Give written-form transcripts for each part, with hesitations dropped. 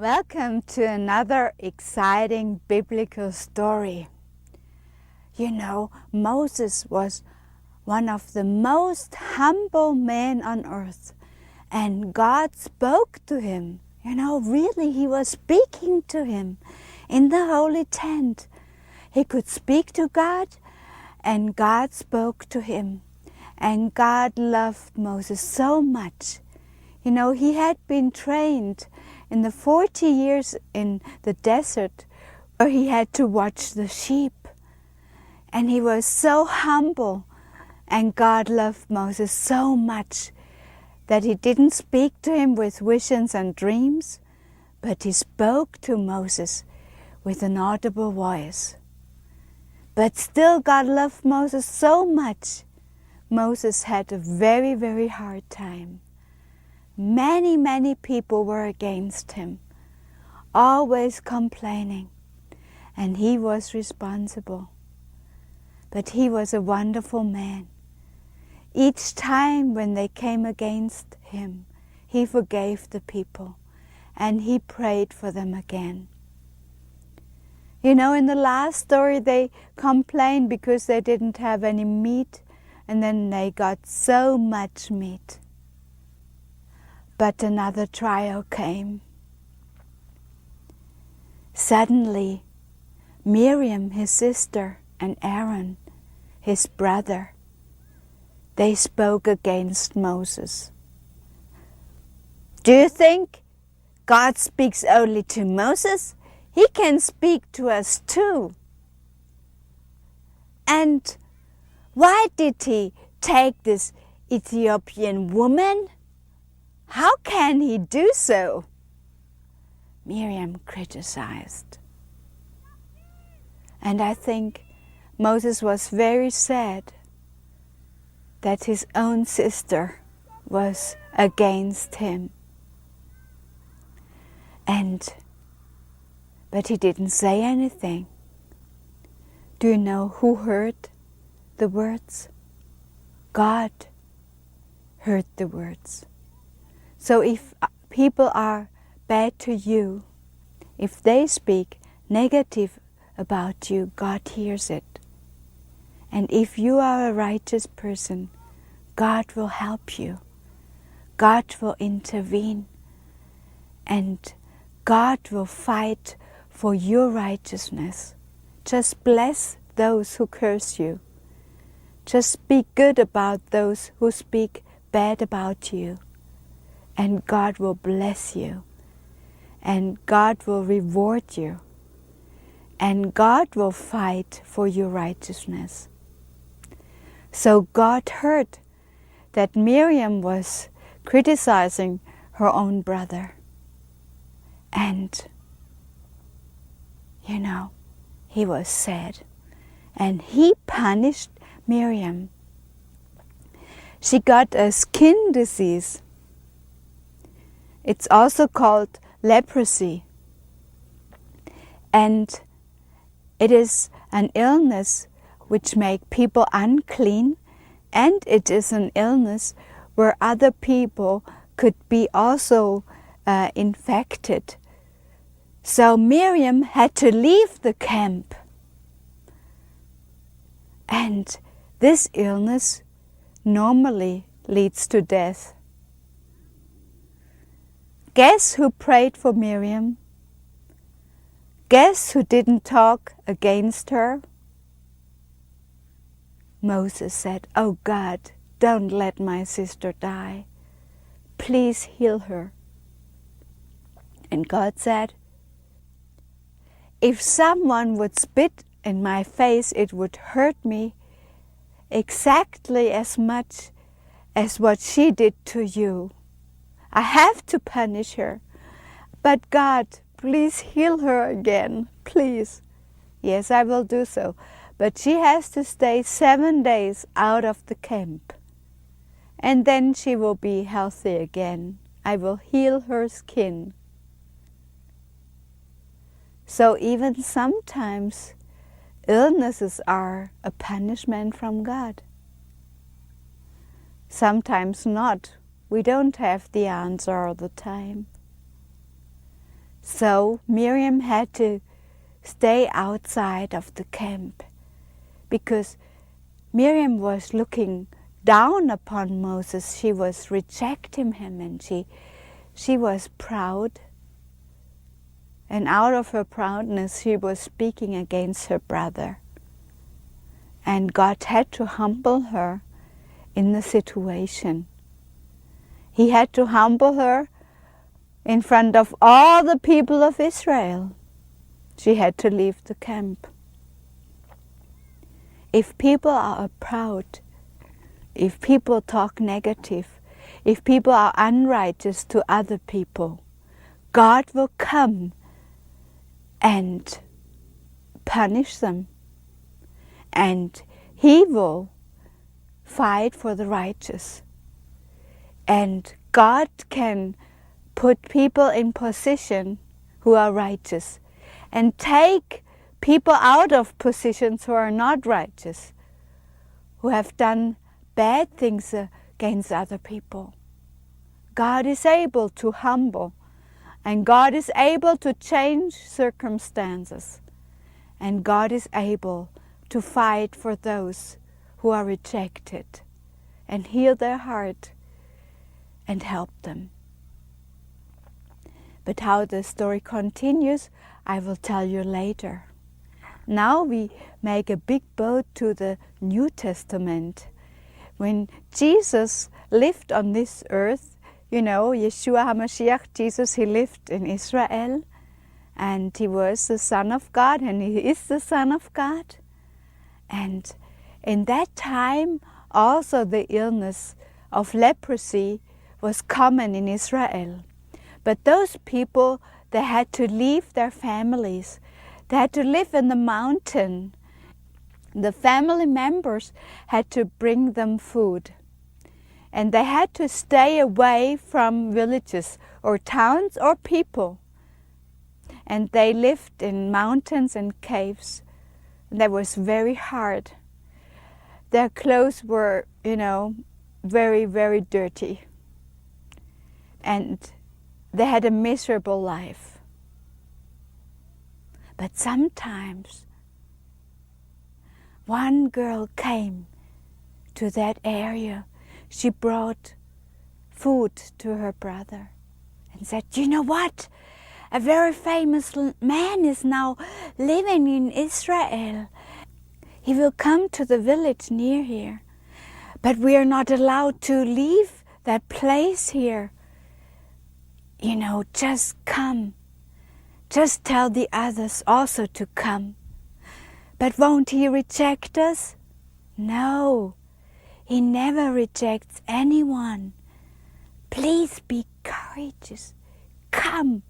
Welcome to another exciting biblical story. You know, Moses was one of the most humble men on earth, and God spoke to him. You know, really, he was speaking to him in the holy tent. He could speak to God, and God spoke to him. And God loved Moses so much. You know, he had been trained in the 40 years in the desert where he had to watch the sheep. And he was so humble, and God loved Moses so much that he didn't speak to him with visions and dreams, but he spoke to Moses with an audible voice. But still God loved Moses so much. Moses had a very, very hard time. Many people were against him, always complaining, and he was responsible. But he was a wonderful man. Each time when they came against him, he forgave the people, and he prayed for them again. You know, in the last story they complained because they didn't have any meat, and then they got so much meat. But another trial came. Suddenly, Miriam, his sister, and Aaron, his brother, they spoke against Moses. Do you think God speaks only to Moses? He can speak to us too. And why did he take this Ethiopian woman? How can he do so? Miriam criticized. And I think Moses was very sad that his own sister was against him. But he didn't say anything. Do you know who heard the words? God heard the words. So if people are bad to you, if they speak negative about you, God hears it. And if you are a righteous person, God will help you. God will intervene. And God will fight for your righteousness. Just bless those who curse you. Just speak good about those who speak bad about you. And God will bless you. And God will reward you. And God will fight for your righteousness. So God heard that Miriam was criticizing her own brother. And, you know, he was sad. And he punished Miriam. She got a skin disease. It's also called leprosy. And it is an illness which makes people unclean, and it is an illness where other people could be also infected. So Miriam had to leave the camp. And this illness normally leads to death. Guess who prayed for Miriam? Guess who didn't talk against her? Moses said, "Oh God, don't let my sister die. Please heal her." And God said, "If someone would spit in my face, it would hurt me exactly as much as what she did to you. I have to punish her. But God, please heal her again, please." Yes, I will do so. But she has to stay 7 days out of the camp. And then she will be healthy again. I will heal her skin. So even sometimes illnesses are a punishment from God. Sometimes not. We don't have the answer all the time. So Miriam had to stay outside of the camp because Miriam was looking down upon Moses. She was rejecting him, and she was proud. And out of her proudness, she was speaking against her brother. And God had to humble her in the situation. He had to humble her in front of all the people of Israel. She had to leave the camp. If people are proud, if people talk negative, if people are unrighteous to other people, God will come and punish them. And He will fight for the righteous. And God can put people in position who are righteous and take people out of positions who are not righteous, who have done bad things against other people. God is able to humble, and God is able to change circumstances, and God is able to fight for those who are rejected and heal their heart and help them. But how the story continues, I will tell you later. Now we make a big boat to the New Testament. When Jesus lived on this earth, you know, Yeshua HaMashiach, Jesus, He lived in Israel, and He was the Son of God, and He is the Son of God. And in that time, also the illness of leprosy was common in Israel. But those people, they had to leave their families. They had to live in the mountain. The family members had to bring them food. And they had to stay away from villages or towns or people. And they lived in mountains and caves. That was very hard. Their clothes were, you know, very, very dirty. And they had a miserable life. But sometimes one girl came to that area. She brought food to her brother and said, "You know what? A very famous man is now living in Israel. He will come to the village near here. But we are not allowed to leave that place here. You know, just come. Just tell the others also to come. But won't he reject us?" No, he never rejects anyone. Please be courageous. Come.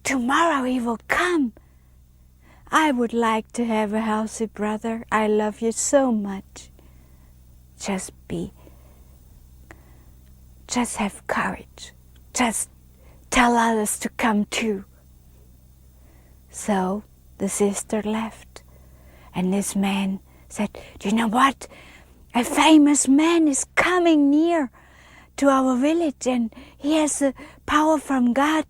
Tomorrow he will come. I would like to have a healthy brother. I love you so much. Just have courage. Just tell others to come too. So the sister left, and this man said, "Do you know what? A famous man is coming near to our village, and he has the power from God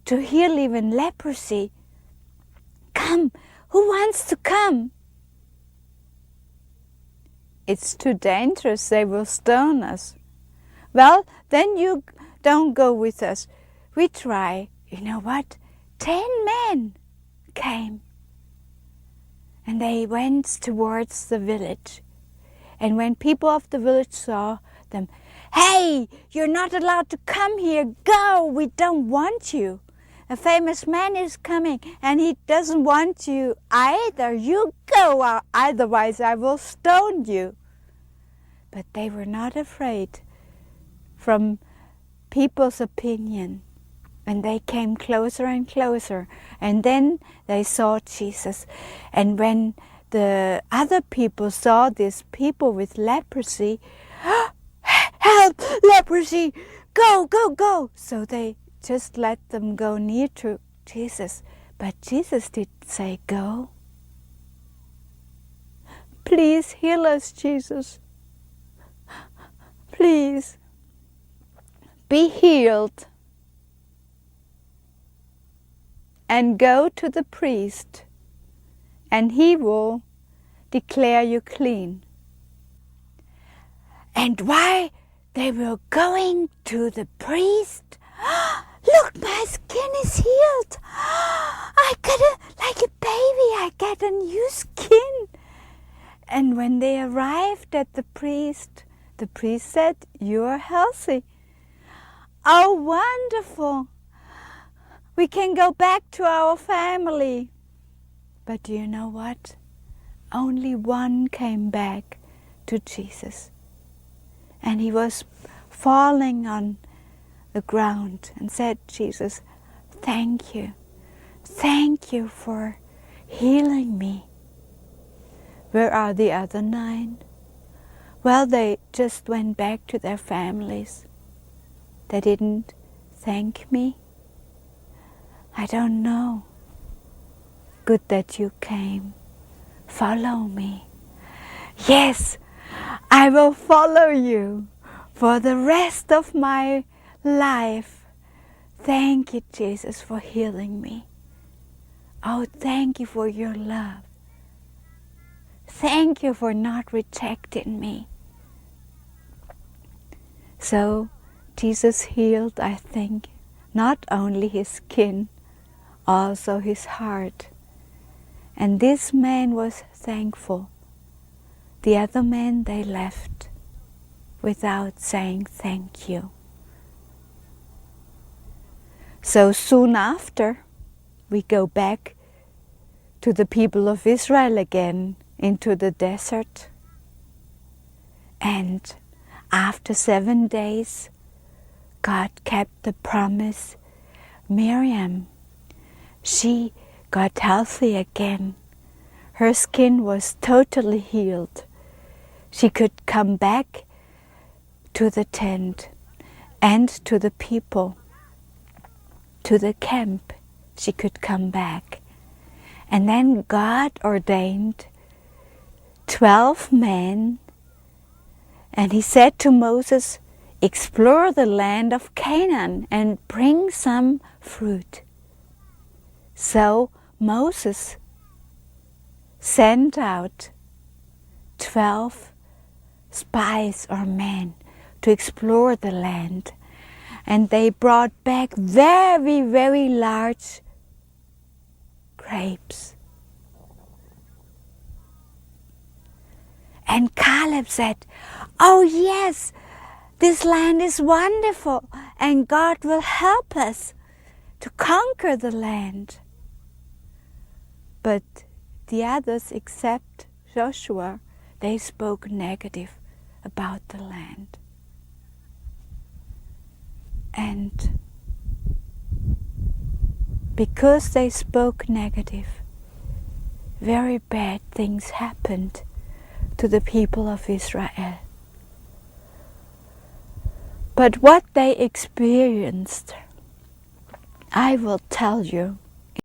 to heal even leprosy. Come, who wants to come?" "It's too dangerous, they will stone us." "Well, then you don't go with us. We try." You know what? 10 men came. And they went towards the village. And when people of the village saw them, "Hey, you're not allowed to come here. Go, we don't want you. A famous man is coming and he doesn't want you either. You go, otherwise I will stone you." But they were not afraid from people's opinion. And they came closer and closer. And then they saw Jesus. And when the other people saw these people with leprosy, "Help! Leprosy! Go, go, go!" So they just let them go near to Jesus. But Jesus did say, "Go. Please heal us, Jesus. Please be healed." and go to the priest, and he will declare you clean. And while they were going to the priest, look, my skin is healed. I got like a baby, I got a new skin. And when they arrived at the priest said, you are healthy. Oh, wonderful. We can go back to our family. But do you know what? Only one came back to Jesus. And he was falling on the ground and said, Jesus, thank you. Thank you for healing me. Where are the other 9? Well, they just went back to their families. They didn't thank me. I don't know. Good that you came. Follow me. Yes, I will follow you for the rest of my life. Thank you, Jesus, for healing me. Oh, thank you for your love. Thank you for not rejecting me. So Jesus healed, I think, not only his skin, also his heart. And this man was thankful. The other men, they left without saying thank you. So soon after, we go back to the people of Israel again into the desert. And after 7 days, God kept the promise. Miriam, she got healthy again. Her skin was totally healed. She could come back to the tent and to the people, to the camp. She could come back. And then God ordained 12 men, and he said to Moses, explore the land of Canaan and bring some fruit. So Moses sent out 12 spies or men to explore the land, and they brought back very, very large grapes. And Caleb said, oh yes, this land is wonderful, and God will help us to conquer the land. But the others, except Joshua, they spoke negative about the land. And because they spoke negative, very bad things happened to the people of Israel. But what they experienced, I will tell you.